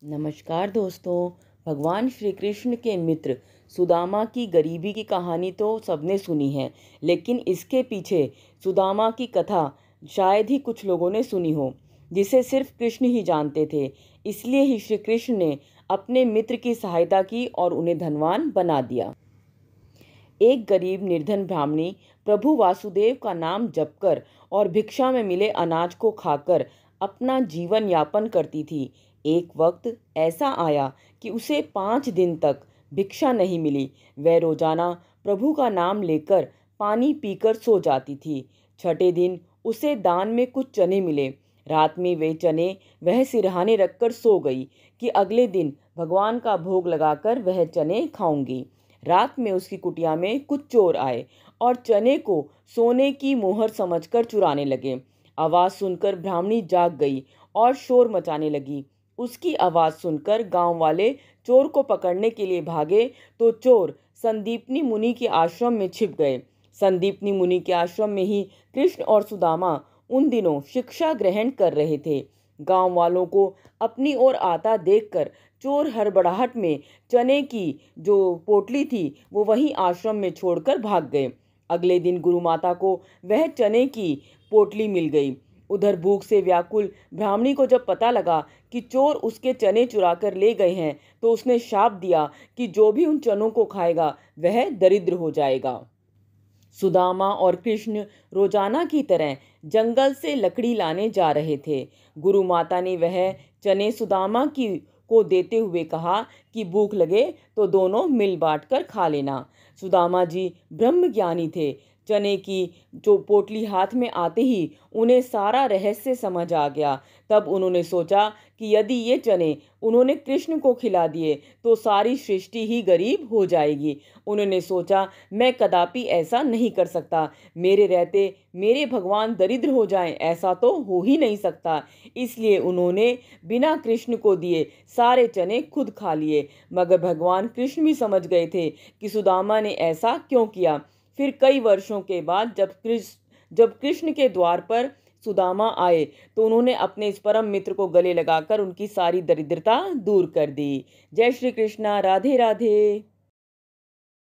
नमस्कार दोस्तों। भगवान श्री कृष्ण के मित्र सुदामा की गरीबी की कहानी तो सबने सुनी है, लेकिन इसके पीछे सुदामा की कथा शायद ही कुछ लोगों ने सुनी हो, जिसे सिर्फ कृष्ण ही जानते थे। इसलिए ही श्री कृष्ण ने अपने मित्र की सहायता की और उन्हें धनवान बना दिया। एक गरीब निर्धन ब्राह्मणी प्रभु वासुदेव का नाम जपकर और भिक्षा में मिले अनाज को खाकर अपना जीवन यापन करती थी। एक वक्त ऐसा आया कि उसे 5 दिन तक भिक्षा नहीं मिली। वह रोजाना प्रभु का नाम लेकर पानी पीकर सो जाती थी। छठे दिन उसे दान में कुछ चने मिले। रात में वे चने वह सिरहाने रखकर सो गई कि अगले दिन भगवान का भोग लगाकर वह चने खाऊंगी। रात में उसकी कुटिया में कुछ चोर आए और चने को सोने की मोहर समझकर चुराने लगे। आवाज सुनकर ब्राह्मणी जाग गई और शोर मचाने लगी। उसकी आवाज सुनकर गांव वाले चोर को पकड़ने के लिए भागे तो चोर संदीपनी मुनि के आश्रम में छिप गए। संदीपनी मुनि के आश्रम में ही कृष्ण और सुदामा उन दिनों शिक्षा ग्रहण कर रहे थे। गांव वालों को अपनी ओर आता देखकर चोर हड़बड़ाहट में चने की जो पोटली थी वो वहीं आश्रम में छोड़कर भाग गए। अगले दिन गुरु माता को वह चने की पोटली मिल गई। उधर भूख से व्याकुल ब्राह्मणी को जब पता लगा कि चोर उसके चने चुरा कर ले गए हैं तो उसने शाप दिया कि जो भी उन चनों को खाएगा वह दरिद्र हो जाएगा। सुदामा और कृष्ण रोजाना की तरह जंगल से लकड़ी लाने जा रहे थे। गुरु माता ने वह चने सुदामा की को देते हुए कहा कि भूख लगे तो दोनों मिल बांट कर खा लेना। सुदामा जी ब्रह्मज्ञानी थे। चने की जो पोटली हाथ में आते ही उन्हें सारा रहस्य समझ आ गया। तब उन्होंने सोचा कि यदि ये चने उन्होंने कृष्ण को खिला दिए तो सारी सृष्टि ही गरीब हो जाएगी। उन्होंने सोचा, मैं कदापि ऐसा नहीं कर सकता। मेरे रहते मेरे भगवान दरिद्र हो जाएं, ऐसा तो हो ही नहीं सकता। इसलिए उन्होंने बिना कृष्ण को दिए सारे चने खुद खा लिए। मगर भगवान कृष्ण भी समझ गए थे कि सुदामा ने ऐसा क्यों किया। फिर कई वर्षों के बाद जब कृष्ण के द्वार पर सुदामा आए तो उन्होंने अपने इस परम मित्र को गले लगाकर उनकी सारी दरिद्रता दूर कर दी। जय श्री कृष्णा। राधे राधे।